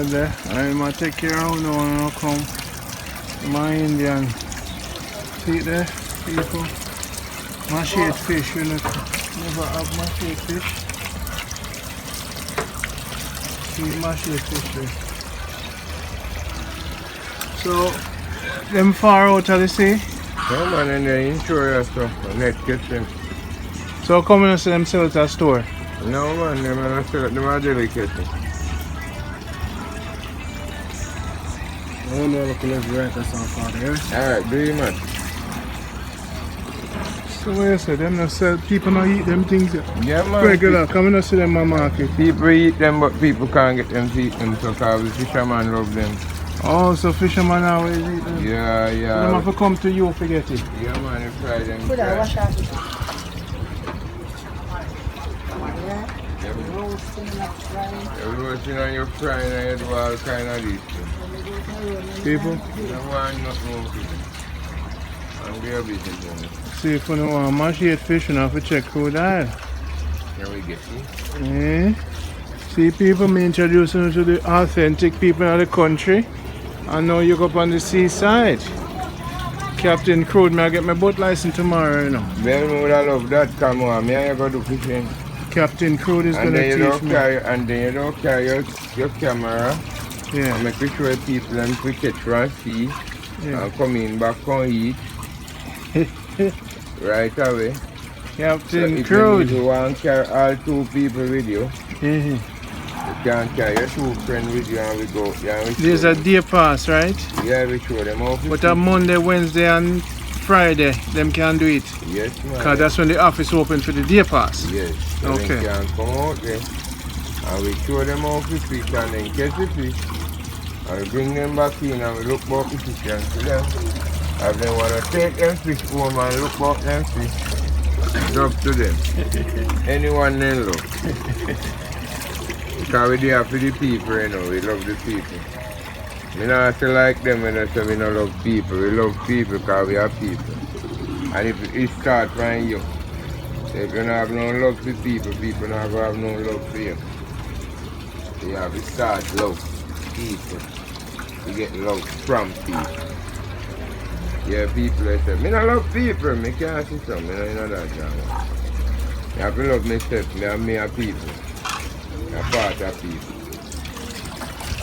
There. I'm take care of no one will come. My Indian. See it there, people? Mashed fish, you know. Never have mashed fish. See mashed fish there. So, them far out of the sea? No man, and they insure us stuff, net kitchen. So come and see them sell at a store? No man, them are sell at them delicacy. I don't know, look at the right or something there. Alright, do you man? So what you say, them not sell, people not eat them things yet? Yeah man. Regular, come and see them in the market. People eat them but people can't get them to eat them so cause the fisherman love them. Oh, so fishermen always eat them? Yeah, yeah. So them have to come to you to get it? Yeah man, you fry them. Could I wash out it? You're roasting and you're frying and you do all kind of these things. People? You don't want nothing more people. And we are busy doing it. See if you don't want mashed fish, you have to check Crude Isle. Here we get you. Eh? See people, me introducing you to the authentic people of the country. And now you go up on the seaside. Captain Crude, may I get my boat license tomorrow, you know? Well, me would have loved that, come on. Me and you go do fishing. Captain Crude is going to teach me. And then you don't carry your camera. Yeah. And make sure people and we catch from sea. Yeah. And come in back and eat. Right away. Captain so Crude. If you want to carry all two people with you, Mm-hmm. you can carry your two friends with you and we go. Yeah, we There's a day pass, right? Yeah, we show them how to But on Monday, Wednesday and Friday, them can do it. Yes, man. Because that's when the office open for the day pass. Yes. So Okay. they can come out there and we show them how to fish and then catch the fish. And we bring them back in and we look back the fish and see them. And they want to take them fish home and look back them fish. It's up to them. Anyone they look. Because we there for the people, you know, we love the people. We not to like them when I say we don't love people. We love people because we are people. And if it starts from you, if you don't have no love for people, people don't have no love for you. So you have to start love people. You get love from people. Yeah, people that say, me not love people, me can't see some, you know that now. You have to love myself, me and me are people. I'm part of people.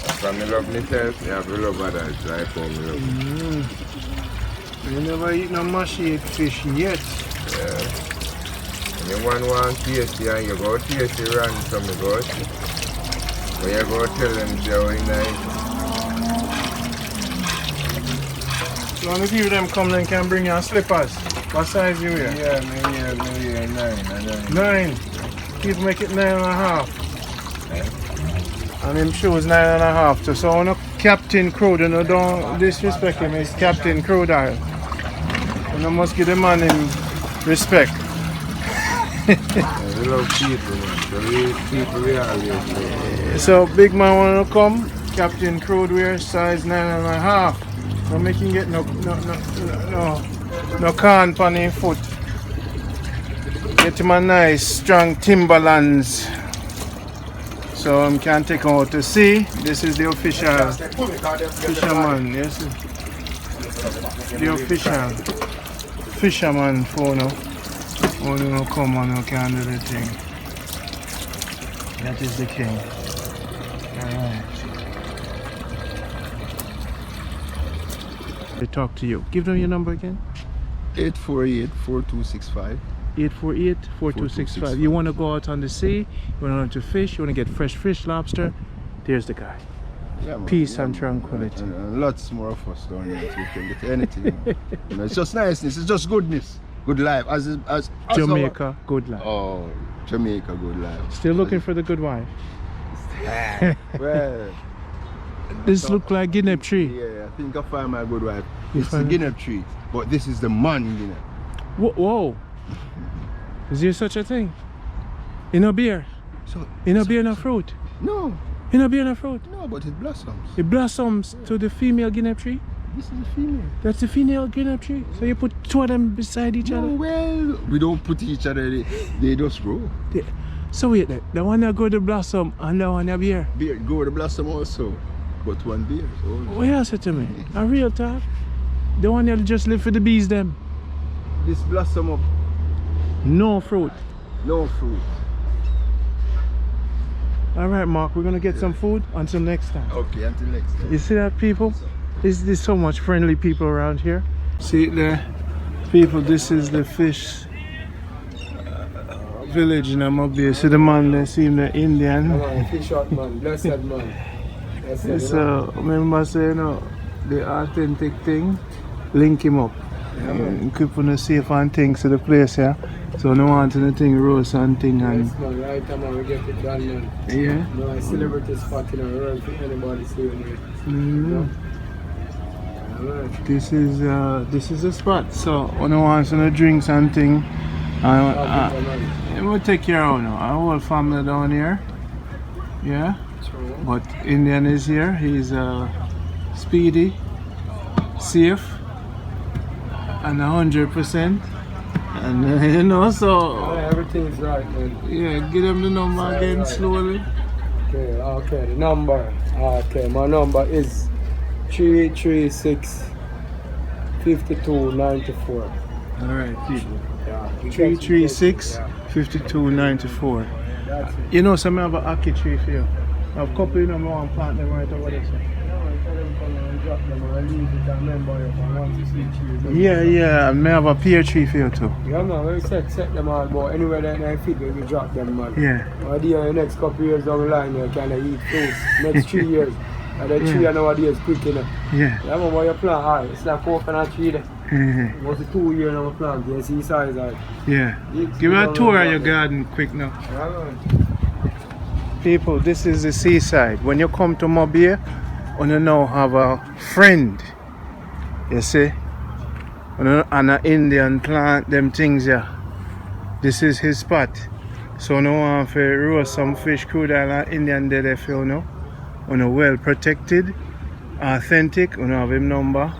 If I love myself, you have to love others like how me love. You never eat no mashed fish yet. Yeah. Anyone want to taste it and you go taste it ransom, you go see. When you go tell them they're very nice. So only few of them come then can bring your slippers. What size you wear? Yeah, me here 9. 9. People make it 9.5. And him shoes 9.5 too. So no Captain Crude, you know, don't disrespect him, it's Captain Crude. You must give the man him respect. We love people, man. So we people we always love. So big man wanna come, Captain Crude wear size 9.5. So make him get no can on his foot. Get him a nice strong Timberlands. So I can take him out to sea. This is the official fisherman, yes. The official fisherman phone now. Oh, you know, come on, you can do the thing. That is the king. Alright. They talk to you. Give them your number again. 848-4265. 848-4265. You want to go out on the sea, you want to fish, you want to get fresh fish, lobster, there's the guy. Yeah, man. Peace Yeah, and man. tranquility. And lots more of us down here, so we can get anything. You know, it's just niceness, it's just goodness. Good life. As Jamaica Good Life. Oh, Jamaica Good Life. Still looking for the good wife. Well, This look like guinea tree. yeah, I think I find my good wife. You It's the find guinea tree, but this is the man guinea. Whoa. Is there such a thing? In a beer? So, In a beer, no fruit? no, In a beer, no fruit? no, but it blossoms. It blossoms to the female guinea tree? This is a female. That's the female green up tree. So you put two of them beside each No, other? well, we don't put each other, they just grow. So wait, the one that go to blossom and the one that bear. Beard go to blossom also, but one beard. What you say to me? A real talk? The one that just live for the bees them. This blossom up, No fruit. no fruit. Alright Mark, we're gonna get some food until next time. Okay, until next time. You see that people? There's so much friendly people around here. See it there? People, this is the fish village in Mobay. See the man there, see him the Indian. Fish out man, blessed man. So remember say, you know, the authentic thing, link him up. Keep on the safe and things to the place, yeah. So no want anything roast and thing and Yes man, right man, we get it done man. yeah. No, a celebrity spot in the world for anybody seeing it. This is the spot. So when I want some drinks and thing, we'll take care of now. Our whole family down here. Yeah. But Indian is here. He's speedy, safe, and 100%. And you know, so everything's right man. yeah, give them the number again right. slowly. Okay, the number. Okay, my number is 336 5294. Alright, people. Yeah. 336 5294. That's it. You know, some have a ackee tree for you. I have a couple, you know, I want to plant them right over there. So. Yeah, I may have a pear tree for you too. Yeah, man, we set them all, but anywhere that they fit, we drop them, man. Yeah. Idea the next couple years down the line, you can eat fruits. Next 3 years. And the tree nowadays quick, you know. Yeah. Yeah, man, what you plant, high. It's like coconut tree there. Mm-hmm. What's the 2 years now plant? You see size, like. Yeah. Give me a tour of your garden quick now. Yeah, man. People, this is the seaside. When you come to Mobay, you now have a friend. You see? And an Indian plant them things here. This is his spot. So now I want to roast some fish, crude and Indian dead if you know. Well protected, authentic, have him number.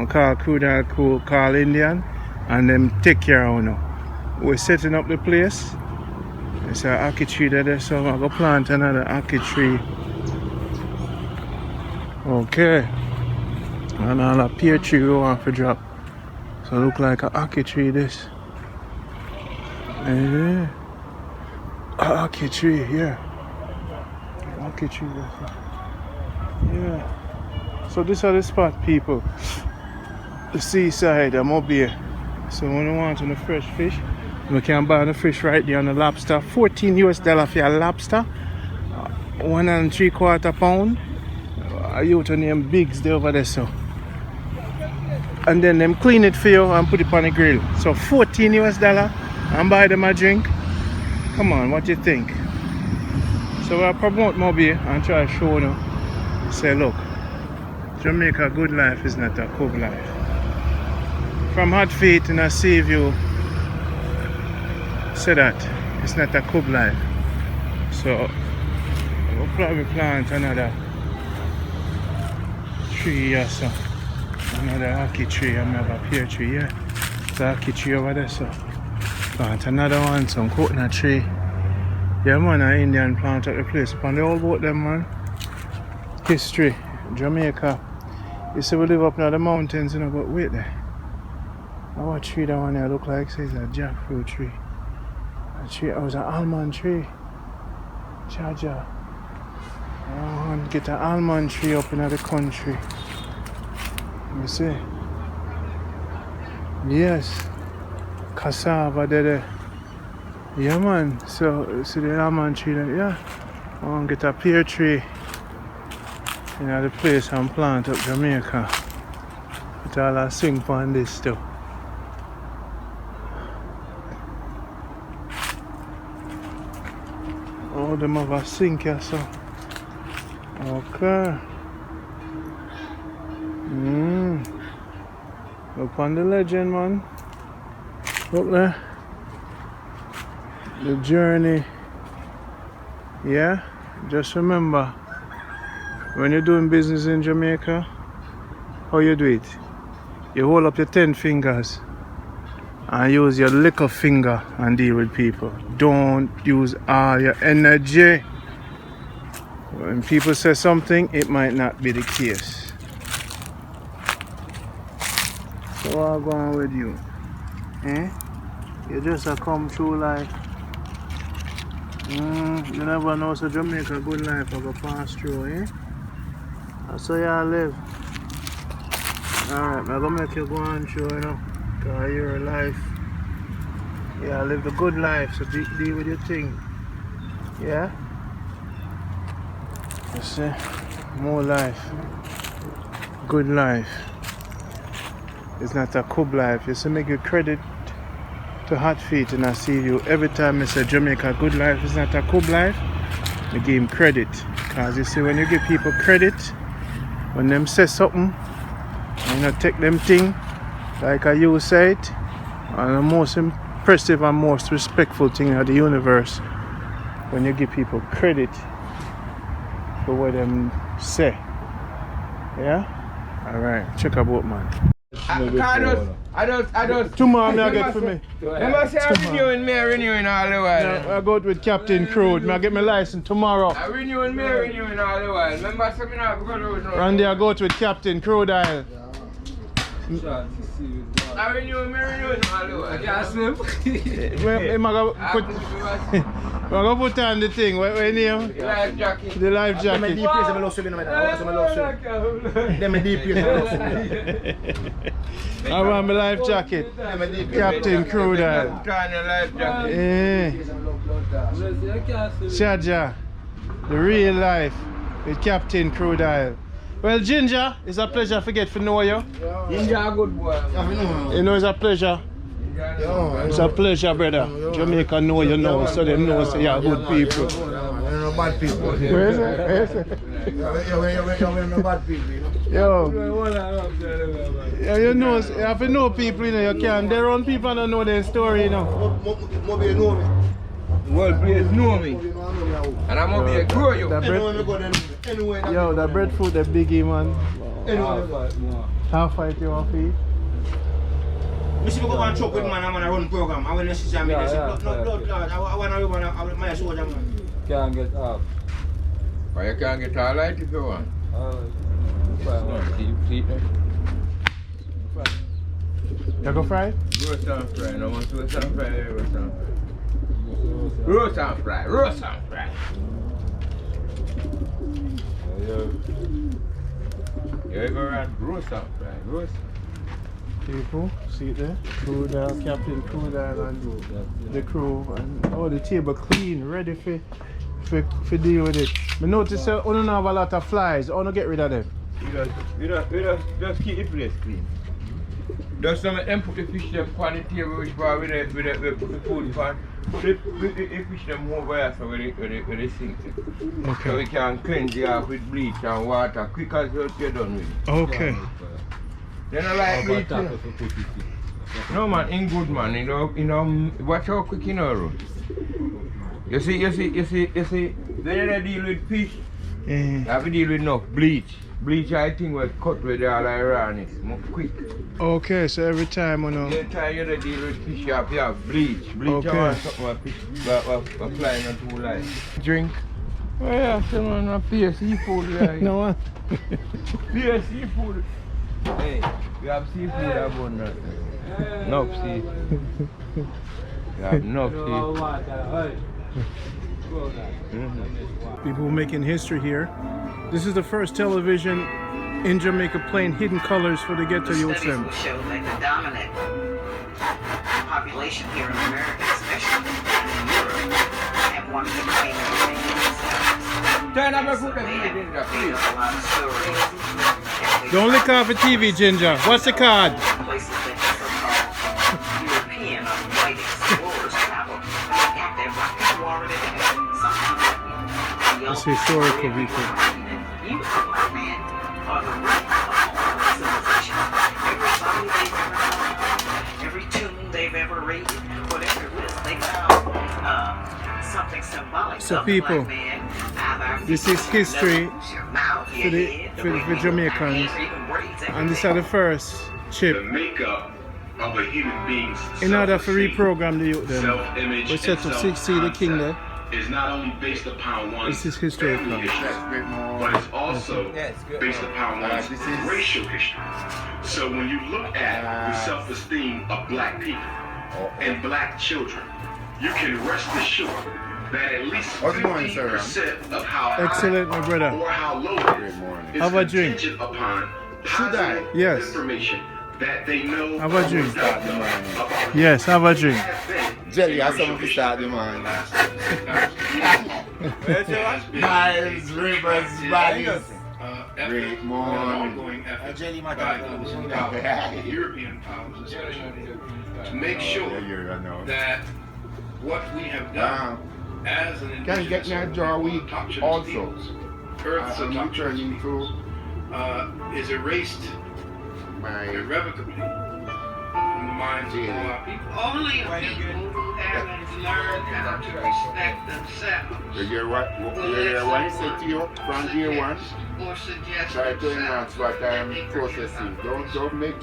Call Crude and call Indian and them take care of you. We're setting up the place. It's an ackee tree there, so I'm going to plant another ackee tree. Okay. And all a pear tree we want to drop. So it look like an ackee tree this. Yeah. Ackee tree, yeah. Ackee tree this. Yeah. So this are the spot, people. The seaside, I'm up here. So when you want on the fresh fish, we can buy the fish right there on the lobster. $14 US for your lobster. 1 3/4 pound. A youth named Biggs there over there, so. And then them clean it for you and put it on the grill. So $14 US and buy them a drink. Come on, what do you think? So I promote Mobay and try to show you. Say look, Jamaica Good Life is not a Cub life. From hot feet in a sea view, say that it's not a Cub life. So we'll probably plant another tree or so. Another ackee tree, I have a pear tree, yeah. It's an ackee tree over there, so plant another one, some coconut tree. Yeah man, an Indian plant at the place. Upon the old boat them man. History, Jamaica. You see we live up near the mountains, you know, but wait there. What tree that one there look like? Says a jackfruit tree. A tree, it was an almond tree. Jaja. I want to get an almond tree up in the country. You see? Yes. Cassava there. Yeah man. So see the almond tree there, yeah. I want to get a pear tree. You know the place and plant up Jamaica. But all I swing on this too. Oh, them have a sink here, so. Okay. Look on the legend, man. Look there. The journey. Yeah? Just remember, when you're doing business in Jamaica, How you do it? You hold up your 10 fingers and use your little finger and deal with people. Don't use all your energy. When people say something, it might not be the case. So what's going on with you? Eh? You just come through life. You never know, so Jamaica Good Life I go pass through, eh? That's how y'all live. Alright, I'm gonna make you go on through, you know. Cause you're life. Yeah, live the good life, so deal with your thing. Yeah? You see? More life. Good life. It's not a cub life. You see, make you credit to Hot Feet and I see you every time I say Jamaica Good Life is not a cub life. I give him credit. Cause you see, when you give people credit, when them say something, you know, take them thing, like I you say it, and the most impressive and most respectful thing of the universe, when you give people credit for what them say. Yeah? Alright, check about man. I don't. Tomorrow I get for me. Remember say I'm renewing all the while. Yeah, I go out with Captain Crude. I get my license tomorrow. I'm renewing all the while. Remember say I go to road. Randy, I go out with Captain Crude. I'm renewing all the while. I can't swim. I'm going to put on the thing. What name? The life jacket. The life jacket. I want my life jacket. Captain Crude. Yeah. Shaja. The real life with Captain Crude. Well, Ginger, it's a pleasure to get to know you. Ginger a good boy. You know, it's a pleasure. It's a pleasure, brother. Jamaica know you know, so they know so you're good people. We're not bad people. Where is it? We're not bad people, you know. Yo, you know, you have to know people, you know, you can't. Their own people don't know their story, you know. Mobay know me. World players know me. And I'm Mobay grow you. Yo, the breadfruit, the biggie, man. Half fight you want to eat? I see go and chop with man, I'm gonna run program. I wanna see me. I want my soldier man. Can't get up. But you can get all right if you want. You go fry? Roast and fry. No one roast and fry. Roast and fry. Roast and fry. Roast and fry. You ever run roast and fry? Roast. People, see it there? Crude, Captain Crude and the crew. And oh, the table clean, ready for deal with it. I notice you don't have a lot of flies. I want to get rid of them. We just keep the place clean. Just to make them put the fish them on the table which part with the food pan. The fish them over here so with the sink. Okay. So we can cleanse it off with bleach and water quick as you're done with it. Okay. They don't like bleach. No man, in good man, you know, watch how quick you know run. You see, when you deal with fish, you have to deal with enough bleach. Bleach I think was cut with all iron is more quick. Okay, so every time you know. Every time you deal with fish you have bleach. Bleach Okay. and something what fish what flying on too light. Drink. Well yeah, someone a pure seafood right. No one. Pure seafood. Hey, we have seafood abundant. Enough sea. We have enough sea. People making history here. This is the first television in Jamaica playing hidden colors for the ghetto youth. Studies will show that the dominant population here in America, especially in Europe, have wanted to claim everything themselves. Turn up So they have made up a lot of stories. Don't lick off a TV, Ginger. What's the card? Places that so-called European or white explorers travel. They got their black people already there. It's historical people. You, black man, are the root of all civilization. Every song they've ever done, every tune they've ever rated, whatever it is, they found something symbolic So of the people, black man. Either this is history your mouth, for your the head, for way the you Jamaicans, your even braids, and these are the first The chip. makeup of a human being's In order to self-esteem, reprogram the youth, them, self-image, we set and up 60 the king there. is not only based upon one's This is historical. family history, but it's also based upon one's racial history. So when you look at the self-esteem of black people and black children, you can rest assured that at least 50% of how Excellent, my brother. or how low it is Have a drink. contingent upon positive Yes. information that they know Have a drink. about Yes, have a drink. Jelly, I saw you start the man. Miles, rivers, valleys. Great morning. Jelly by the European powers, especially, to make sure that what we have done as an Can you get me a jar week also? Earth's I'm returning to is erased my irrevocably from the minds of all our people. Only people who haven't learned how to respect themselves You hear what he said to you from day one? or suggest Try to enhance what I'm processing. Don't make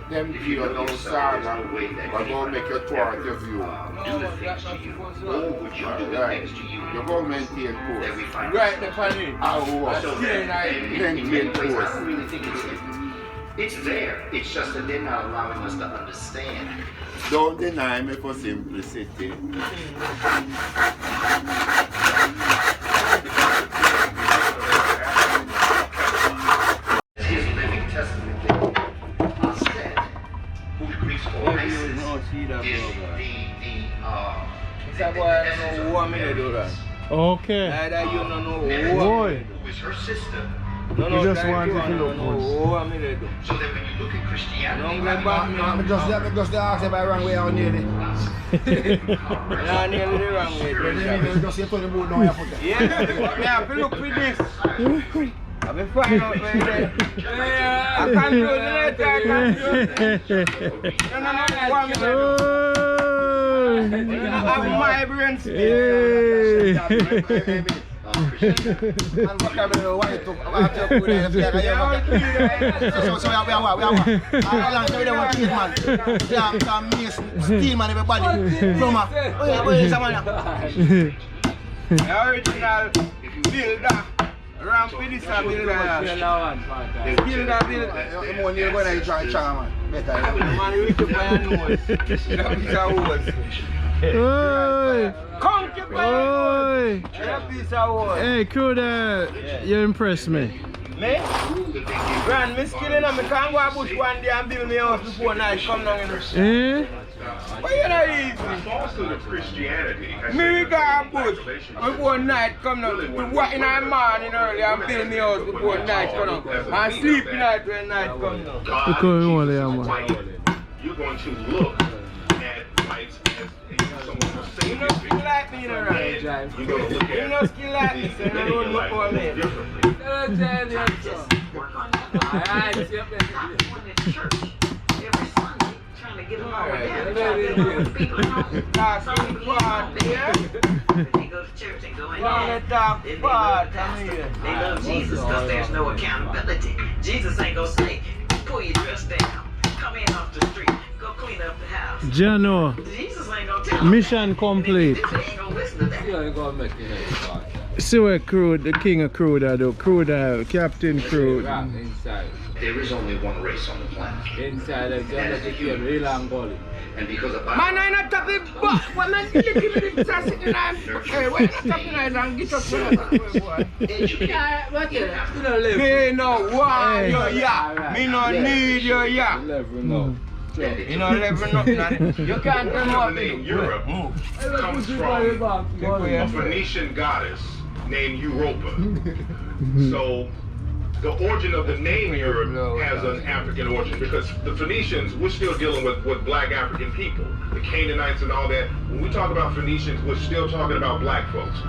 them feel no saga, but don't make your thought of you. Do the things to you, or would you do the Right. things to you You're going to maintain that we course. find Right, the funny. Maintain course. really think it's there. It's just that they're not allowing us to understand. Don't deny me for simplicity. His living testament said who Greeks or ISIS is Okay. Boy, who is her sister. we just wanted to look good. So that when you look at Christianity, Just ask if I wrong way out nearly. Nearly the wrong way. Just say put the boot down your foot. Yeah, look with this. I'll be fine out there. I can't do it later. I can't do it. No, 1 minute. I have my brain space. And vocabulary, what it took, after put it in the so we are how long we don't want to man? Can me steal man everybody. Plumber. Oh yeah, someone. The original builder. Ramp with this builder. Builder. The more you go there, you try man. Better. Man, you reach up by your nose. That is a hose. Oi! Come keep Oi! that piece of wood. Hey, Crude, you impressed me. Me? Grand, me skilling and me can't go a bush one day and build me house before night come down in the Eh? why you not easy? falsehood of Christianity. Me go a bush before night come down. We walk in the morning early and build me house before night come down. And sleep night when night come down. Look how you want there, man. You're going to look at whites as someone who's You saying know skill like me, you know, right? you're going to look You know at skill like me, so you living don't your look for life me. differently. Work on that. One in church every Sunday, trying to get them all together, trying to get them all people home. Talk some part, yeah? They go to church and go in Don't there. let talk Then they part, love the come pastor. here. They love Jesus because there's no accountability. Jesus ain't gonna say, pull your dress down, come in off the street, go clean up the house. Jano, Jesus ain't gonna tell them. mission complete. They ain't gonna listen to that. See what Crude, the king of Crude, I do. Crude, Captain Crude. There is only one race on the planet. Inside, real and golly. And because of Man, I'm not tapping back. When I'm sitting in hey, when I'm tapping and get up me no want your ya. Me no need your ya. You know, never nothing. You can't tell The me name Europe comes from a Phoenician goddess named Europa. So the origin of the name Europe has an African origin because the Phoenicians, we're still dealing with black African people, the Canaanites and all that. When we talk about Phoenicians, we're still talking about black folks.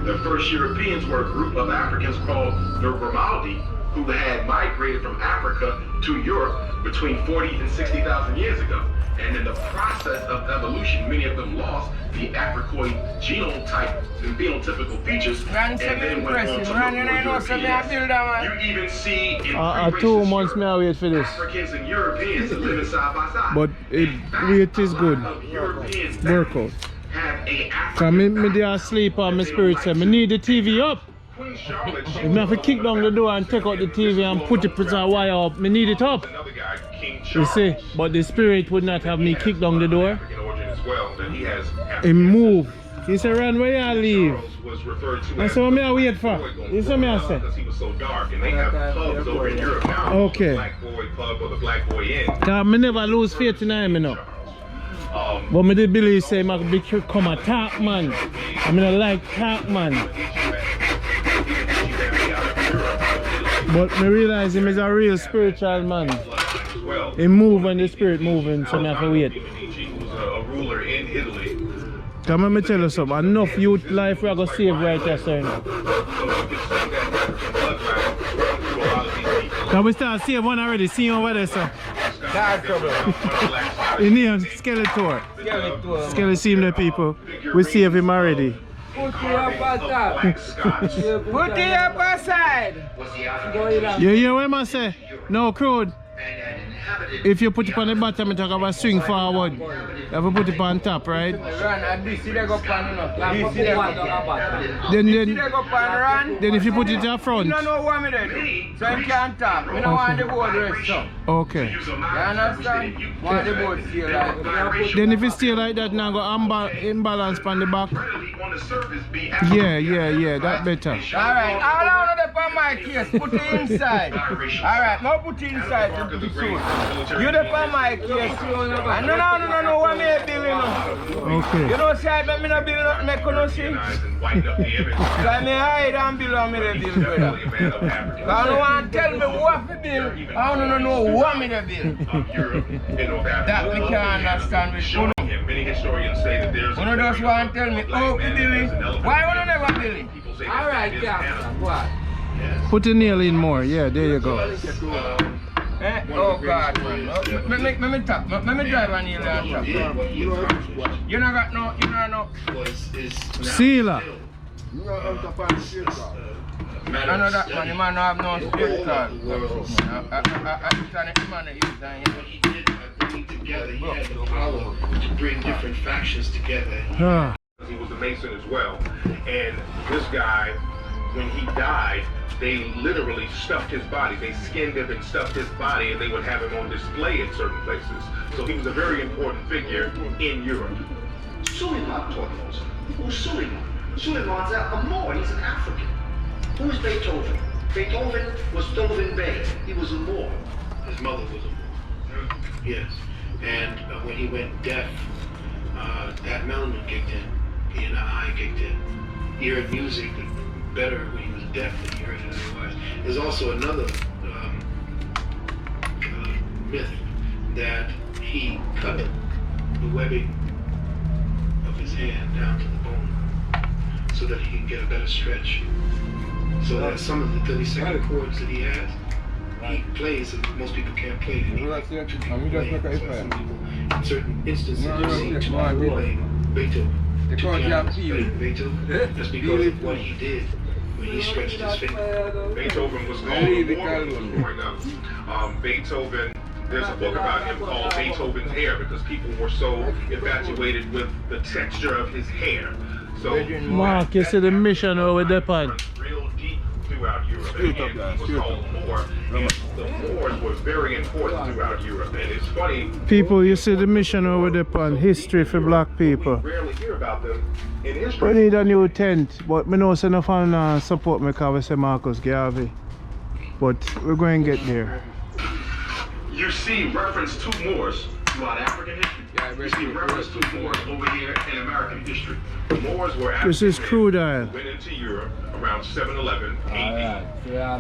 The first Europeans were a group of Africans called the Grimaldi, who had migrated from Africa to Europe between 40 and 60,000 years ago. And in the process of evolution, many of them lost the Africoid genotype and phenotypical features. And then went on to Europeans. You even see in 2 months may I wait for this. Africans and Europeans living side by side. But it is good. Workout. Because me there asleep and my spirit said, I need the TV up. If I have to kick down the door and take out the TV and put the wire up, I need it up. You see, but the spirit would not have me kick down the door. He move. He said, run where you leave. And so what I wait for? You see me I say? Okay. Because I never lose faith in him, you know. But I did believe say I could become a top man. I mean I like top man. But I realize him is a real spiritual man. He move when the spirit moving, so I have to wait. Come on, let me tell you something. Enough youth life we are going to save right there, sir. Can we start seeing one already? See over there, sir. In here, Skeletor. Skeletor seeing the people. We save him already. Put it up aside. You hear what I say? No, Crude. If you put it on the bottom, you talk about swing forward. You have to put it on top, right? Then if you put it up front. No, what me do? So you can't tap. You don't want the board rest up. Okay. You understand? Want the board stay like that. Then if it stay like that, now go imbalance on the back. Yeah, that better. Alright, all I want to put my case, put it inside. Alright, now put it inside to the suit. You depend my case. No, what me bill, you know. Okay. You know, say I me no bill, me couldn't see. So I me hide and bill on me the bill, brother. I don't want to tell me what to bill. I don't know what me the bill. That me can't understand with you. Many historians say that there's You just want to tell me, oh, we billing. Why would you never billing? Alright, Captain, what? Put the nail in more. Yeah, there you go. Oh God, man. Let me tap. Let me drive on you and tap. You not got no, you know no. Sealer. I know that man, the man don't have no spirit card. He had the power to bring different factions together. He was a Mason as well. And this guy, when he died, they literally stuffed his body. They skinned him and stuffed his body, and they would have him on display in certain places. So he was a very important figure in Europe. Suleiman taught us. Who's Suleiman? Suleiman's a Moor. He's an African. Who's Beethoven? Beethoven was Tovin Bey. He was a Moor. His mother was a Moor. Yes. And when he went deaf, that melanin kicked in. He and the eye kicked in. He heard music better when he was deaf than he heard it otherwise. There's also another myth that he cut the webbing of his hand down to the bone so that he can get a better stretch. So that some of the 32nd chords that he has, he plays and most people can't play it. And he some people, in certain instances, you see tomorrow playing Beethoven. Playing Beethoven. That's because of what he did when he stretched his finger. Beethoven was called a mortal growing up. Beethoven, there's a book about him called Beethoven's Hair because people were so infatuated with the texture of his hair. So Mark, you see the mission over the pan. Real deep throughout Europe. And he was called Moor. And the Moors were very important throughout Europe. And it's funny. People, you see the mission over the pan. History for black people. We rarely hear about them in We history. need a new tent, but I know it's enough on support me because we say Marcus Garvey. But we're going to get there. You see reference to Moors throughout African history. You see reference to Moors over here in American history. The Moors were This is crude oil. went into Europe around 711 AD,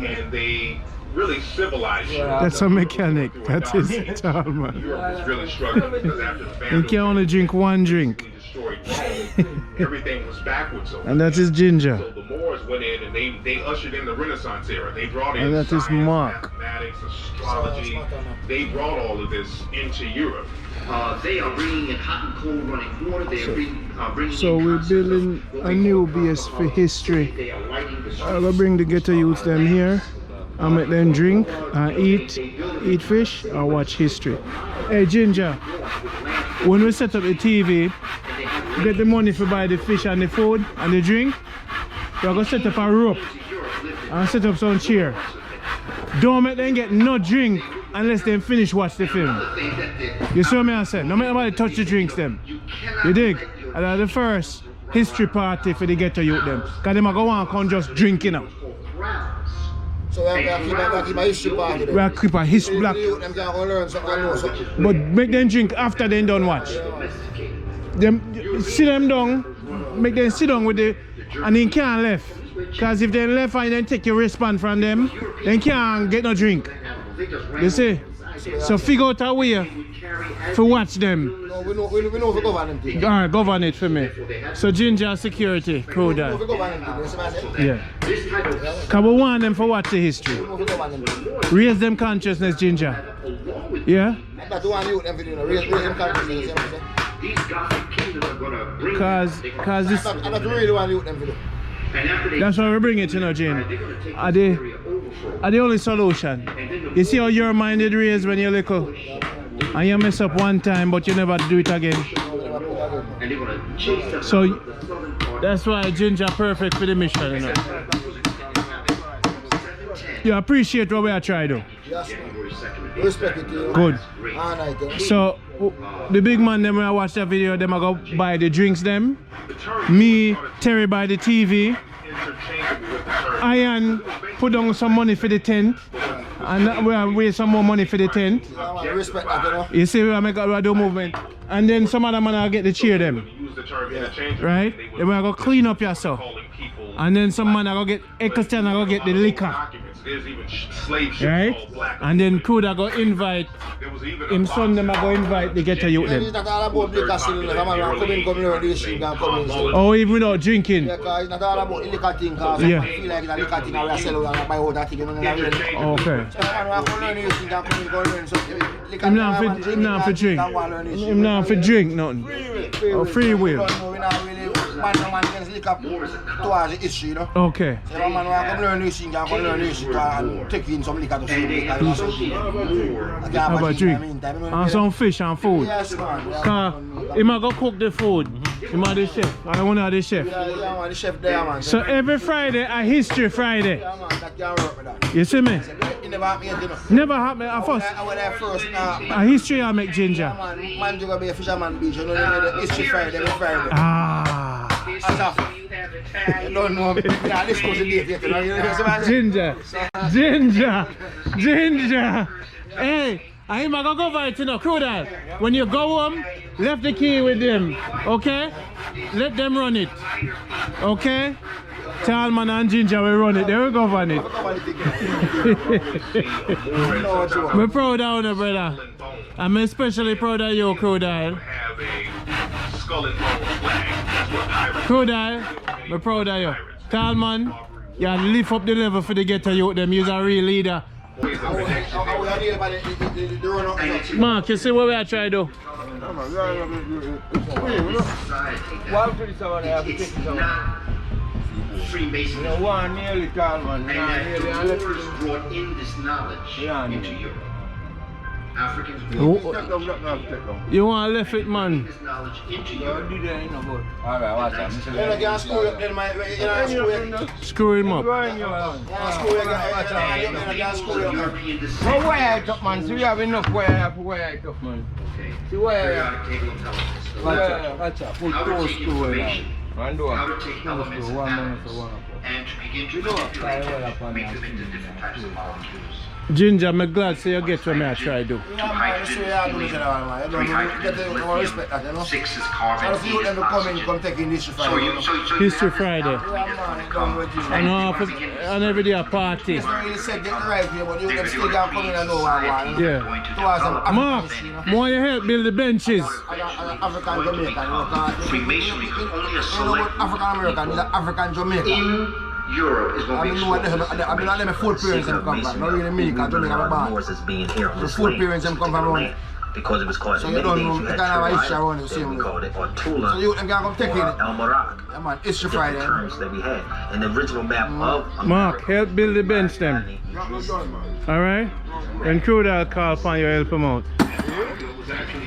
and they really civilized Europe. That's a mechanic. That is tall man. Europe was really struggling because after the You can only drink one drink. destroyed Rome, everything was backwards. And that is Ginger. So the Moors went in and they ushered in the Renaissance era. They brought in And that is science, Mark. mathematics, astrology. They brought all of this into Europe. They are bringing in hot and cold running water. They are bringing So we're building a new base for history. They are lighting the I will bring the ghetto youths them here. I make them drink and eat fish and watch history. Hey Ginger, when we set up the TV, get the money for buy the fish and the food and the drink, we're gonna set up a rope and set up some chair. Don't make them get no drink unless they finish watch the film. You see what I say? No make nobody touch the drinks them. You dig? And that's the first history party for the ghetto youth them. Cause them are go on come just drinking up. So we keep a history party. We keep a history black. Them can go learn something and know something. But make them drink after they done watch. Them sit them down, make them sit down with the, and then can't left. Cause if they left and then take your wristband from them, then can't get no drink. You see? So figure out a way to watch them. No, we know if we govern them. Alright, govern it for me. So Ginger security, Crude. We govern them. You see what I say? Yeah. Cause we want them for watch the history. We govern them. Raise them consciousness, Ginger. Yeah? That's the one you them video. Raise them consciousness. These Gothic kingdoms are going to bring Cause this And that's really the one you them video. and after they that's why we bring it, you know, Jane. Are the only solution. You see how your mind is raised when you're little? And you mess up one time, but you never do it again. and they're going to chase them. So that's why Ginger perfect for the mission, you know. You appreciate what we are trying to do. Yes, man. Respect it to you. Good. All right. So the big man them when I watch that video, them I go buy the drinks them. Me, Terry buy the TV. Ian put down some money for the tent. And we have waste some more money for the tent. Respect that, you know. You see, we make a do movement. And then some other man will get the cheer them. Right? Then we go clean up yourself. And then some man will get Eccleston will get the liquor. Right? And then Crude I go invite him son them I go invite the ghetto youth them. It's not all about liquor selling. Come learn this thing and come in. Oh, even without drinking. Yeah, because it's not all about the liquor thing. Because Yeah. I feel like it's a liquor thing and we sell and buy all that thing. You know, Okay. so man, we come learn this thing and come in, go learn something. Liquor Him not for drink. Him not for drink nothing. Oh, free will. We not really man against liquor towards the history, you know. Okay. So man, we come learn this thing and come learn this and take in some liquor to see. How about drink? And some fish and food. Yes, man. Cause he might go cook the food. He might the chef. I want to the chef. Yeah, man, the chef there, man. So every Friday a history Friday. Yeah, man, that can work with that. You see me? It never happened yet, you know. Never happened at first. When I first, A history I make Ginger. man to go be a fisherman beach, you know, the history Friday, every Friday. Ah. No, yeah, this goes to date yet, you know, you know what I'm saying? Ginger. Hey, I'm gonna go over it, you know, Crude. When you go home, left the key with them, okay? Let them run it, okay? Talman and Ginger will run it, they will govern it. We're proud of you, brother. I'm especially proud of you, Crude. Crude, we're proud of you. Talman, you lift up the level for the ghetto youth, them. You're a real leader. Mark, you see what we are trying to do? Freemasonry. You want nearly Talman. And that Moors brought in this knowledge into Europe. Africans You want to left it, man? this knowledge into Europe. Alright, watch out. Screw him up. European descent. But wire it up, man. So we have enough wire to wire it up, man. See wire. Periodic table intelligence. Watch out. Put How to those take two away now. information, Man, do how it. to take elements and atoms, and to begin to manipulate them, make them into different types of molecules. Ginger, I'm glad so you get what I try to do. Yeah, man, you see what you do, general, man. You don't get the respect that, you know. 6 is carbon. So if you them to come in, come take in History Friday. You know? History Friday. Yeah, man, And every day a party. it's not really said get the right here, but you them still can come in and know what I want. Yeah. Towards them Mark, Africans, you know. more you help build the benches. African Jamaican, you know. Freemasonry was only a You know select what African American is African Jamaican. in Europe is I going to mean, be know what I mean, all them full parents them come from. Not really me, because Jamaica was born. as being here on The this full land. parents them come from around. Because it was called So in you many don't days know, you you had can't have a history tribes, around the then same we way. called it or So Tula you them can come take or it. El Marak. Yeah, man, History Different Friday. terms that we had. And the original map of Mark, help build the bench them. Alright? When Crude I'll call upon you, help him out.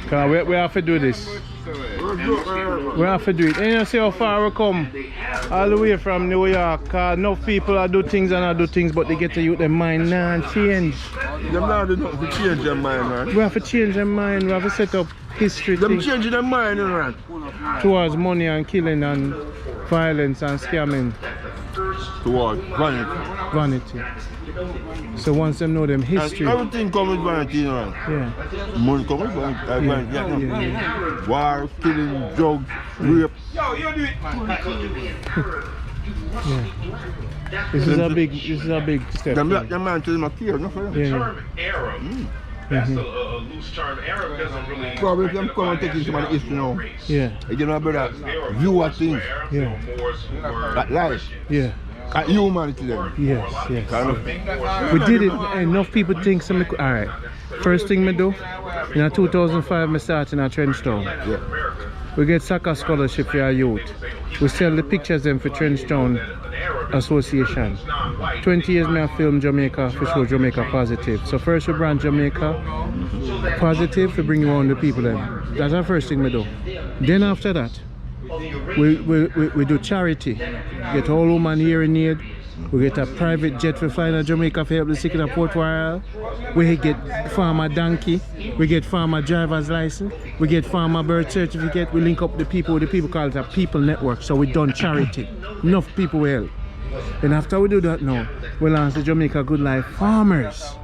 Cause we have to do this. We have to do it. And you see how far we come all the way from New York. Cause enough people do things and I do things, but they get to use their mind now and change. Them now do nothing to change their mind, man. We have to change their mind. We have to set up history Them things changing their mind, man. towards money and killing and violence and scamming. Towards Vanity. So once them know them history. And everything comes with vanity, man. Yeah. Money comes with vanity. Yeah. War, killing, drugs, rape. Yeah. This is a big step. Them man tell them I care, no for them. Yeah. Term Arab, that's a loose term. Arab doesn't really. Probably if them come and take in some of the history now. Yeah. You know, brother, view of things. Yeah. That life. Yeah. That humanity them. Yes, yes. Kind of. We did it. Enough people think some. Alright. First thing me do, in 2005 I started in a Trenchtown. Yeah. We get soccer scholarship for our youth. We sell the pictures them for Trenchtown Association. 20 years me I film Jamaica for show Jamaica positive. So first we brand Jamaica positive to bring around the people then. That's our first thing we do. Then after that, we do charity. Get all woman hearing aid. We get a private jet for flying to Jamaica for help the sick in Port Royal. We get farmer donkey. We get farmer driver's license. We get farmer birth certificate. We link up the people. The people call it a people network. So we done charity. Enough people will help. And after we do that now, we launch the Jamaica Good Life Farmers.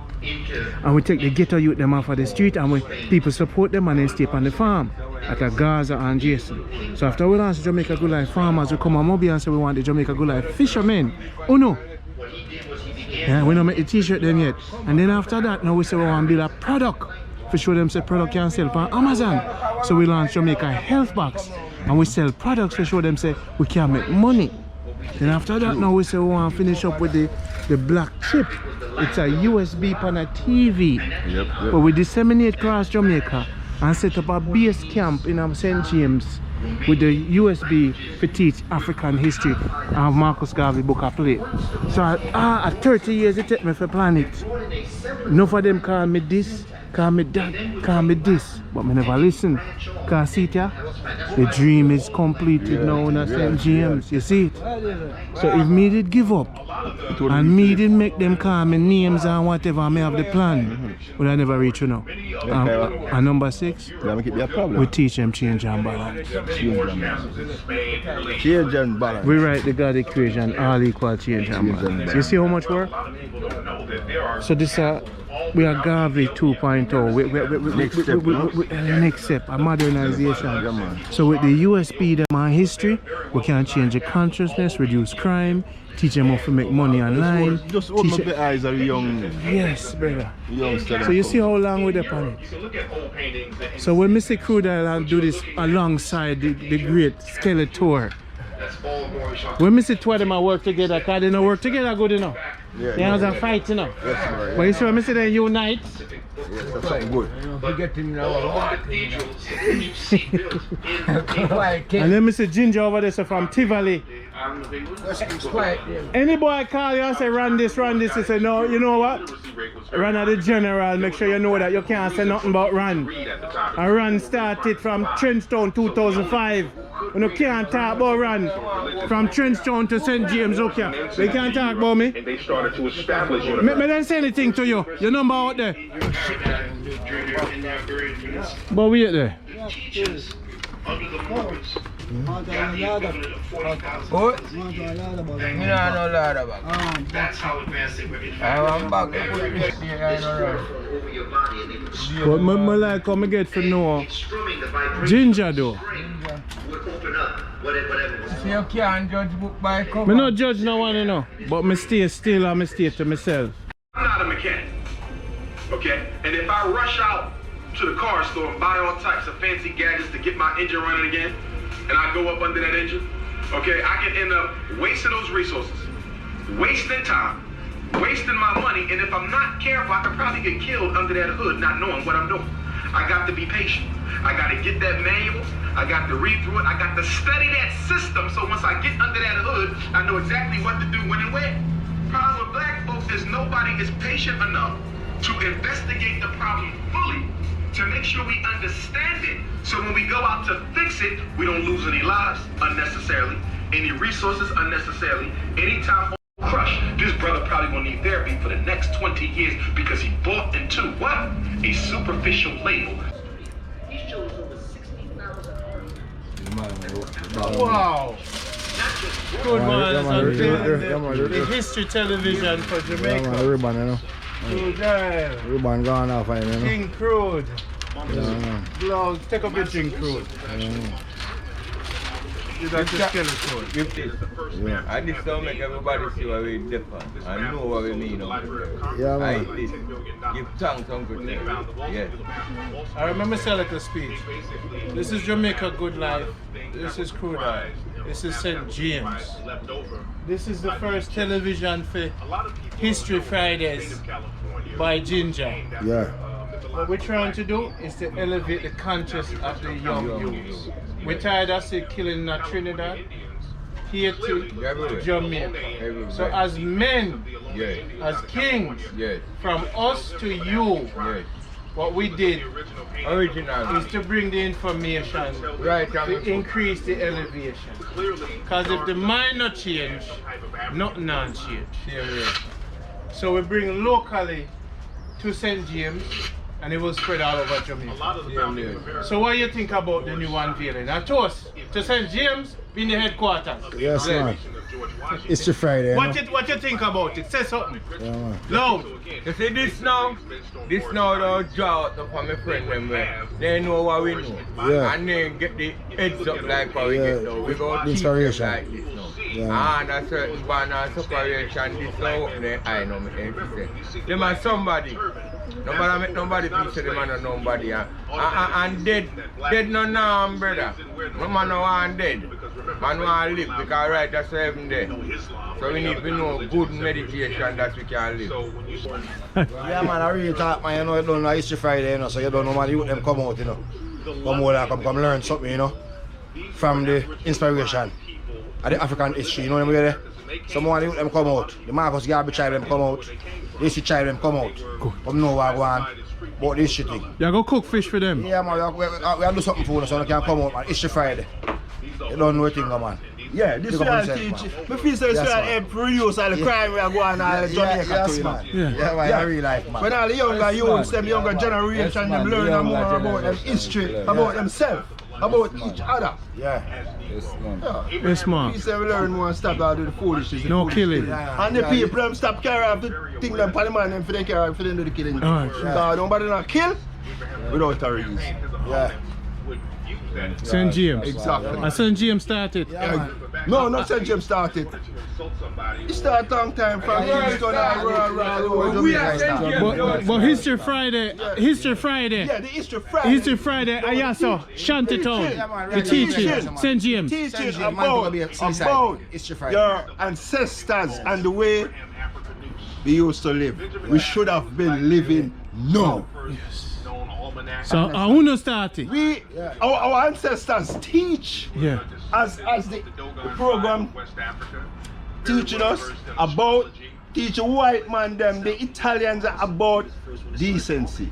And we take the ghetto youth them off of the street and people support them and they stay on the farm at a Gaza and Jason. So after we launch the Jamaica Good Life Farmers, we come on Mobay and say we want the Jamaica Good Life Fishermen. Oh no! Yeah, we don't make the t-shirt them yet. And then after that, now we say we want to build a product. For show them say product can sell on Amazon. So we launch Jamaica Health Box. And we sell products to show them say we can make money. Then after that, now we say we want to finish up with the black chip. It's a USB on a TV. Yep. But we disseminate across Jamaica and set up a base camp in St. James with the USB for teach African history and Marcus Garvey book I play. So at 30 years it take me for plan it. Enough of them call me this, call me that, call me this, but me never listen. Cause see it here, the dream is completed now in St. James. You see it? So if me did give up and me did make them call me names and whatever, I may have the plan, but I never reach you now. And number 6, we teach them change and balance. Change and balance. We write the God equation, all equal change and balance. You see how much work? So this we are Garvey 2.0. Next step, a modernization. So with the USB them on history, we can change the consciousness, reduce crime, teach them how to make money online. Just open up the eyes of the young. Yes, brother. Youngster. So you see how long we're upon it. So when Mr. Crude and do this alongside the great Skeletor. When Mr. Two of them work together, because they don't work together good enough. They have a fight, you know. But you see when Mr. They unite. Yes, that's something good. And then Mr. Ginger over there, so from Tivoli. Any boy call you and say run this, you say no, you know what? Run at the general, make sure you know that you can't say nothing about run. And run started from Trenchtown 2005. You can't talk about run from Trenchtown to St. James, okay? They can't talk about me. And they started to establish Me don't say anything to you. Your number out there. But wait there. Teachers under the purpose got the equivalent of 40,000. What? Me nah know lard about. That's how advanced they were. I'm back to put it there. over your body and they would But me like how me get to know strumming the vibration. ginger though. Would open up whatever was. So you can't judge book by cover. Me not judge no one, you know. But me stay still and me stay to myself. I'm not a mechanic, okay? And if I rush out to the car store and buy all types of fancy gadgets to get my engine running again, and I go up under that engine, okay, I can end up wasting those resources, wasting time, wasting my money, and if I'm not careful, I could probably get killed under that hood not knowing what I'm doing. I got to be patient. I got to get that manual. I got to read through it. I got to study that system so once I get under that hood, I know exactly what to do when and where. Problem with black folks is nobody is patient enough to investigate the problem fully to make sure we understand it. So when we go out to fix it, we don't lose any lives unnecessarily, any resources unnecessarily, any time for crush. This brother probably gonna need therapy for the next 20 years because he bought into what? A superficial label. He shows over 60,000 articles. Wow. Good man, the history television for Jamaica. Yeah, ribbon, you know. Crude, Ribbon gone off, you know. King Crude. Vlog, take up your King Crude. You like to scale it Give this. Yeah. And this don't make everybody see what we different and know what we mean. Yeah, I man. this. Give thanks, Uncle Terry. Yeah. I remember selling a speech. This is Jamaica Good Life. This is Crude. This is St. James. This is the first television for History Fridays by Ginger. Yeah. What we're trying to do is to elevate the conscience of the young youths. We're tired of say killing in Trinidad, here to Jamaica. So as men, as kings, from us to you, what we did is to bring the information to increase the elevation. Because if the mind not change, nothing not change. So we bring locally to St. James and it will spread all over Jamaica. So what do you think about the new unveiling? A toast to St. James being the headquarters. Yes, man. It's your Friday. You know? What you think about it? Say something. Yeah, man. Loud. You see this now don't draw out from my friend them where they know what we know. Yeah. And then get the heads up like what we get now. We go teach them Inspiration. like this now. Yeah. And a certain band and separation, this now then I know me everything. Them are somebody. Nobody make nobody piece of them and nobody. And dead no now, brother. No man no want dead. Man want live because right that's heaven there. So we need to know good meditation that we can live. Yeah, man, I really talk, man. You know, you don't know History Friday, you know, so you don't know, man, you them come out, you know. Come out and come learn something, you know, from the inspiration of the African history, you know what I mean? Someone you them come out, the Marcus Garvey child them come out, the history child them come out. Come know what I want about this shit thing. You go cook fish for them? Yeah, man, we do something for them so they can come out, man. History Friday. You don't know a thing, man. Yeah, this will teach. Me feel so it's help reduce all the crime we are going on in Jamaica yes, too, man. you know. Yeah, man, real life, man. When all the younger youths, them younger generation, them learn more about them history, about themselves, about each other. Yeah. Yes, man. We say we learn more and stop all the foolishness. No killing. And the people them stop caring of the thing them parliament them for they care for them do the killing. Alright. Because nobody not kill without a reason. Yeah. St. James. Exactly. And St. James started. No, not St. James started. It started a long time from Kingston and But History Friday, History Friday. Yeah, the History Friday. History Friday, Ayaso, Shantytown, the teaching, St. James. Teaching about your ancestors and the way we used to live. We should have been living now. So, who no started? Our ancestors teach as the program teaching us about teach white man them, the Italians about decency.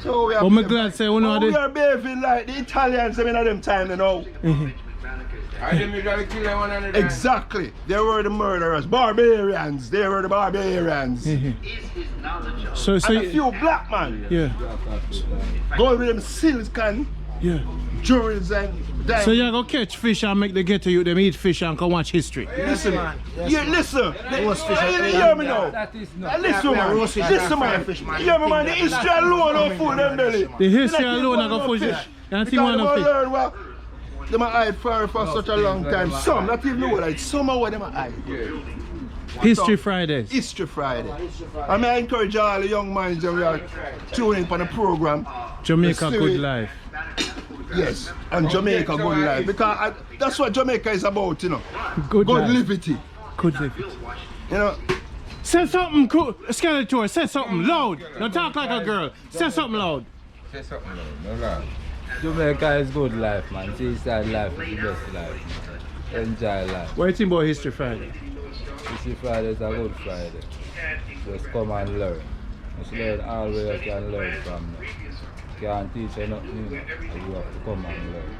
So we are, I'm glad say we know we are behaving like the Italians in them time, you know. Exactly. They were the murderers, barbarians. They were the barbarians. So and a few black men. Yeah. Going with them silks and jewels and time. So you're gonna catch fish and make the ghetto youth them eat fish and come watch history. Listen, man. Yes, yeah, man. listen. Roast fish. You hear me now? That is not. Listen, man. roast fish, Listen, man. fish, man. You hear me, man? The history alone don't fool them belly. The history You know, alone I people go push don't it. fish. You think Because one they of don't fish. learn what them a hide for such a long time. Some, not even know like some of what them a hide. History Fridays. History Friday. I mean, I encourage all the young minds that we are tuning in on the program. Jamaica The Good spirit- Life. Yes, and Jamaica Good Life. Because that's what Jamaica is about, you know. Good Good life. liberty. Good life. You know. Say something cool. Skeletor, say something loud. Don't talk like a girl. Say something loud. Say something now, no lie. Jamaica is good life, man. Seaside life is the best life. Enjoy life. What do you think about History Friday? History Friday is a good Friday. Just come and learn. Just learn all where you can learn from. Can't teach you nothing, you have to come and learn.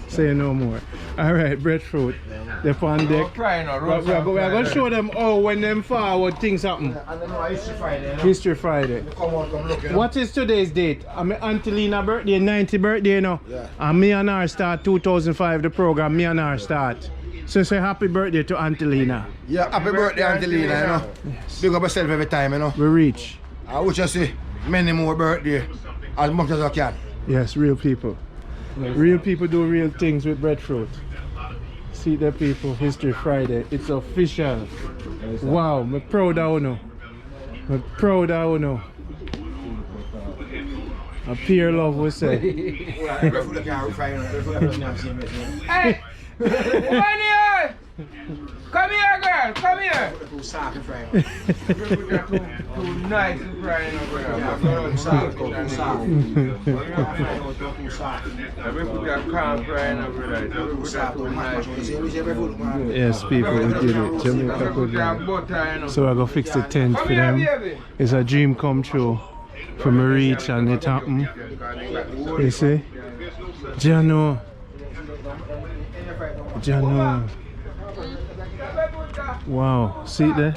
Say no more. Alright, breadfruit. They're on deck. We're going to show them when them forward things happen. And then History Friday. You know? History Friday. Come on, come look. You know? What is today's date? I'm Auntie Lena birthday, 90 birthday, you know. Yeah. And me and her start 2005, the program, me and her start. So say happy birthday to Auntie Lena. Yeah, happy birthday, Auntie Lena, you know. Yes. Big up yourself every time, you know. We reach. I would just say many more birthday as much as I can. Yes, real people. Real people do real things with breadfruit. See the people, History Friday. It's official. Wow, I'm proud of you. I'm proud of you. A peer love we say. Hey! Come here! Come here, girl! Come here! Too soft and fried. Too nice and frying up here. Too soft. We put that calm frying up here. We put that too nice. Yes, people, we did it. Jamaica Good Life. So I go fix the tent for them. It's a dream come true for me reach and it happen. You see? Jano. Jano. Wow, see there?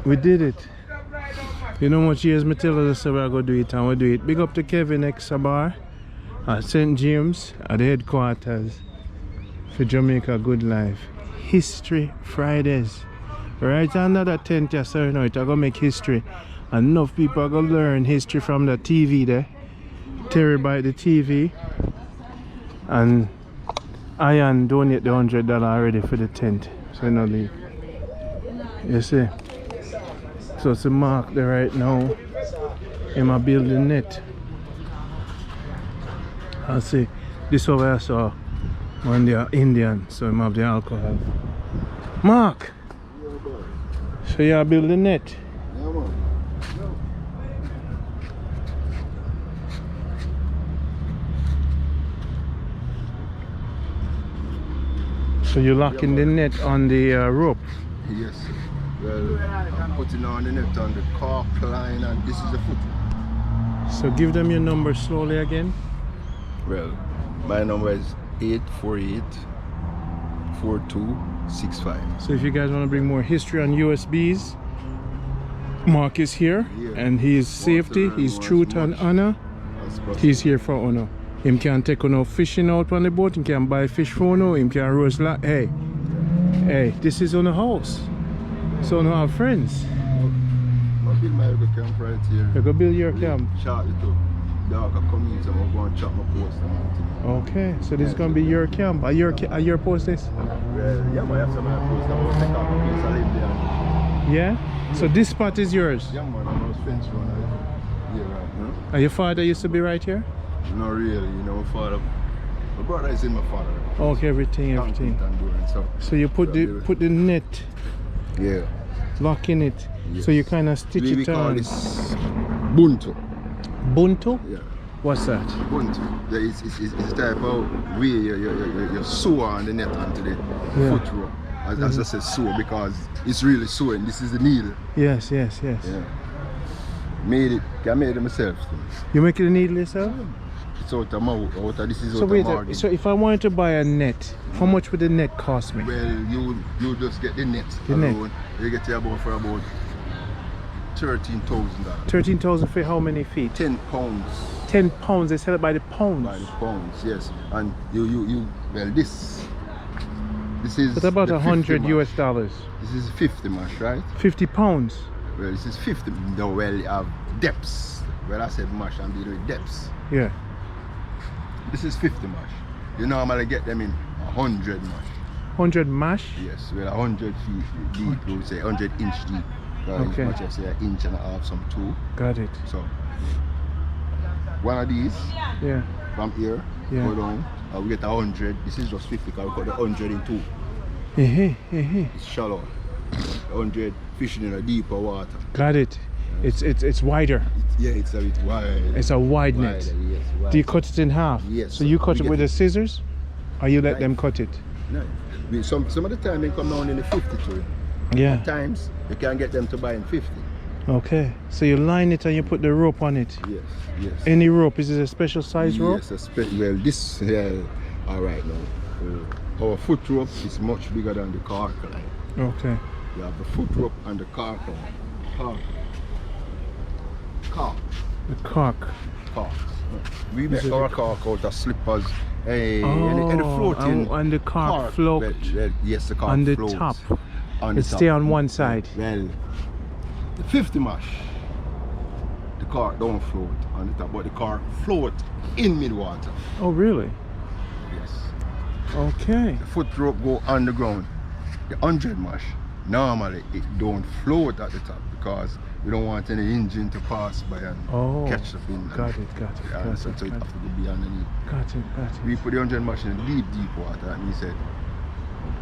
We did it. You know how much years me tell us so we're going to do it and we do it. Big up to Kevin X Bar at St. James at the headquarters for Jamaica Good Life. History Fridays. Right under that tent here, so you know it are gonna make history. And enough people are gonna learn history from the TV there. Terry by the TV. And Ian donate the $100 already for the tent. So you know leave. You see? So it's a mark there right now. In my building net. I see this over here, so when they are Indian, so I have the alcohol. Mark! So you are building net? Yeah, man. So you're locking the net on the rope? Yes. Well, I'm putting on the net on the cork line and this is the foot. So give them your number slowly again. Well, my number is 848-4265. So if you guys want to bring more history on USBs, Mark is here, and he's safety, he's truth and honor. He's here for honor. Him can take on fishing out on the boat, he can buy fish for no, him can roast like, hey, this is on the house. So now our friends. I'll build my little camp right here. You go build your camp. Shortly too. Dog can come in, so I'm going to chop my post and everything. Okay, so this is gonna be your camp. Are your post this? Well, yeah, I have some of my post. I'm going to take out the place I live there. Yeah? So this spot is yours? Yeah, man, I'm a fence runner. Yeah, right. You know? And your father used to be right here? Not really, you know, my father. My brother is in my father. Okay, everything. Concrete and doing so. So you put the net, Yeah. lock in it. Yes. So you kind of stitch We it call on. this bunto. Bunto? Yeah. What's that? Bunto. Yeah, it's a type of way you sew on the net onto the foot rope. As I said, sew because it's really sewing. This is the needle. Yes. Yeah. I made it myself. You make the needle yourself? It's out of mouth. This is So out wait, of margin. so if I wanted to buy a net, how much would the net cost me? Well, you just get the net. The net. You get it for about $13,000. 13,000 for how many feet? 10 pounds. 10 pounds, they sell it by the pounds. By the pounds, yes. And well, this is. It's about 100 mash. US dollars. This is 50 mash, right? 50 pounds. Well, this is 50. No, well, you have depths. Well, I said mash, I'm dealing with depths. Yeah. This is 50 mash. You normally get them in 100 mash. 100 mash? Yes, well, 100 feet deep, we would say 100 inch deep. Okay. As much as say an inch and a half, some 2. Got it. So, one of these, Yeah. from here, go down, we get 100. This is just 50 because we cut the 100 in 2. It's shallow. 100 fishing in a deeper water. Got it. It's wider. It's a bit wide. It's a wide net. Wider, yes, wide. Do you cut it in half? Yes. So you cut it with the scissors, or you let Right. them cut it? No. Some of the time they come down in the 52. Yeah. At times you can get them to buy in 50. Okay. So you line it and you put the rope on it. Yes. Any rope? Is it a special size rope? Yes, well, this here, all right now. Our foot rope is much bigger than the cork line. Okay. You have the foot rope and the cork line. Cork. The cork. We make our cork out of slippers. And the floating. And the cork float. Well, yes, the cork on the floats. top. On the It top. stay on one side. Well, the 50 mash, the cork don't float on the top, but the cork float in mid-water. Oh, really? Yes. Okay. The foot rope go underground. The 100 mash, normally it don't float at the top because we don't want any engine to pass by and catch the fin. Got it. So it have to be underneath. Got it. We put the 100 mash in deep water. That means that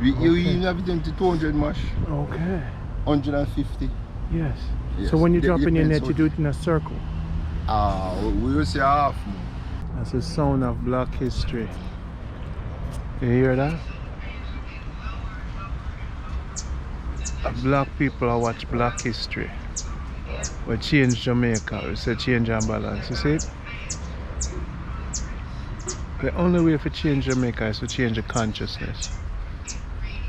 you even have it into 200 mash. Okay. 150. Yes. Yes. So when you It drop in your depends net, you do it in a circle. We will say half moon. That's the sound of Black history. You hear that? Black people are watch Black history. We change Jamaica, we say change and balance. You see it? The only way to change Jamaica is to change the consciousness.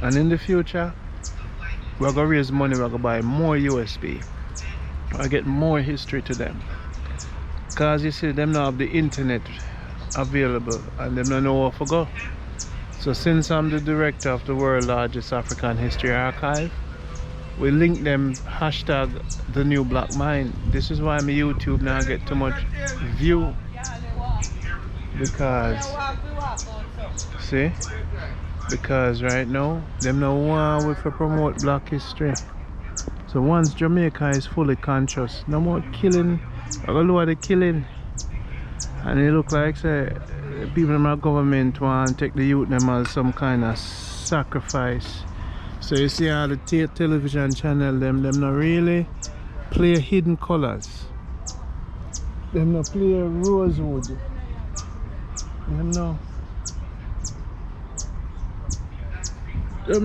And in the future, we're going to raise money, we're going to buy more USB. I get more history to them. Because you see, them now have the internet available and them don't know where to go. So since I'm the director of the world's largest African history archive, we link them hashtag the new black mind. This is why my YouTube now get too much view. Because see? Because right now them no want we to promote Black history. So once Jamaica is fully conscious, no more killing, I go lower the killing. And it look like say people in my government want to take the youth them as some kind of sacrifice. So you see all the television channel them not really play hidden colors. Them not play Rosewood. Them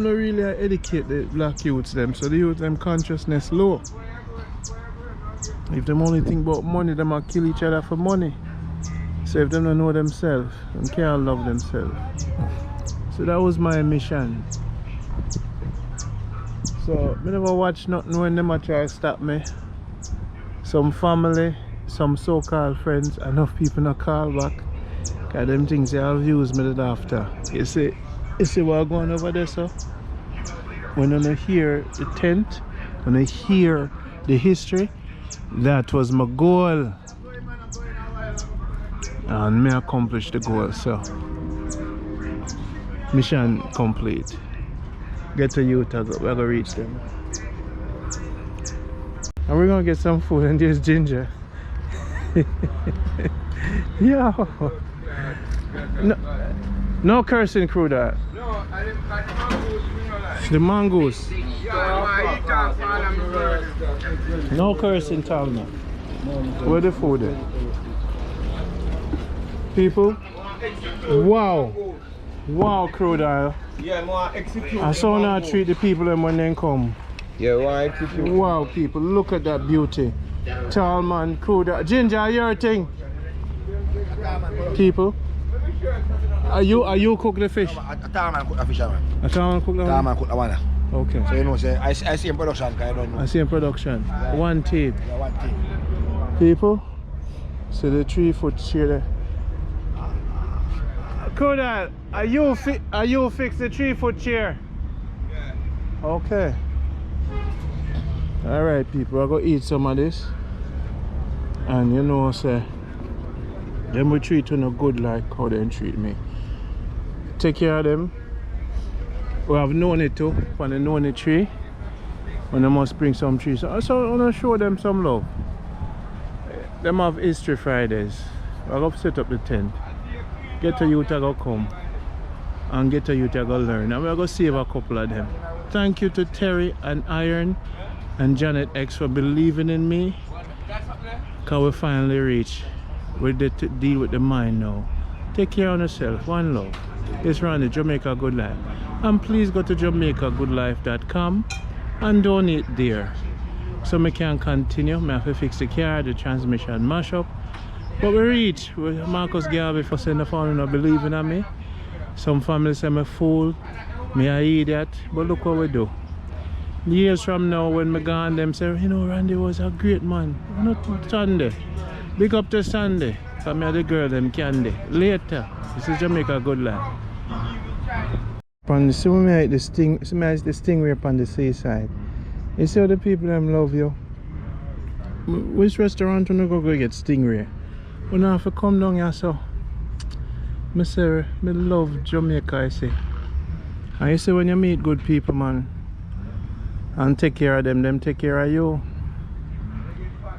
not really educate the black youths them, so the youth them consciousness low. If them only think about money, them will kill each other for money. So if them don't know themselves, them can't love themselves. So that was my mission. So I never watch nothing when them try to stop me. Some family, some so-called friends, enough people not call back. Cause them things they have views me the after. You see what's going over there, so? When I hear the tent, when I hear the history, that was my goal. And me accomplish the goal, so mission complete. Get to Utah, we're gonna reach them. And we're gonna get some food, and there's Ginger. Yeah. No cursing, Crude. No, I didn't catch mangoes, you know, like. The mongoose. Yeah, No cursing, Talma. Where the food is? People? Wow. Wow, Crude. Yeah, more execute. I saw now treat the people when they come. Yeah, why execute? Wow, people, look at that beauty. Tall man, Crude. Ginger, your thing. People, are you cook the fish? A tall man cook the fish, man. A tall man cook the Tall man cook the one. Okay. So you know, say I see in production, cause I don't know. I see in production. One tape. Yeah, one thing. People, So the 3-foot chair there. Crude, are you fix the 3-foot chair? Yeah. Okay. Alright people, I go eat some of this. And you know, say them we treat you no good like how they treat me. Take care of them. We have known it too, when they know the tree. When they must bring some trees. So I want to show them some love. Them have History Fridays. I go set up the tent. Get a youth to go come. And get a youth to go learn. And we're going to save a couple of them. Thank you to Terry and Iron and Janet X for believing in me. Because we finally reach. We did to deal with the mind now. Take care of yourself. One love. It's Randy, Jamaica Good Life. And please go to JamaicaGoodLife.com and donate there. So we can continue. I have to fix the car, the transmission mash up. But we reach. Marcus Garvey for saying the family not believing in me. Some families say I'm a fool. Me an idiot. But look what we do. Years from now when we gone, them say, you know, Randy was a great man. Not Sunday. Big up to Sunday. Because me the girl them candy. Later. This is Jamaica Good Life. See when I eat the stingray upon the seaside. You see how the people them love you. Which restaurant you go get stingray? We don't have to come down here, so I say, I love Jamaica, I say. And you see when you meet good people, man, and take care of them take care of you.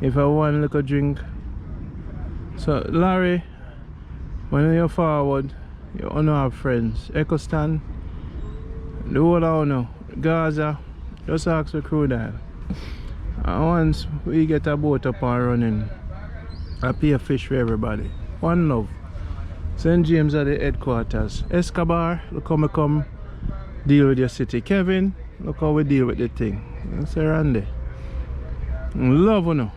If I want a little drink. So Larry, when you're forward, you don't have friends. Echo Stand, the whole of you, Gaza, just ask for Crude. And once we get a boat up and running, I pay a fish for everybody. One love. St. James at the headquarters. Escobar, look how we come deal with your city. Kevin, look how we deal with the thing. That's Randy. Love you know.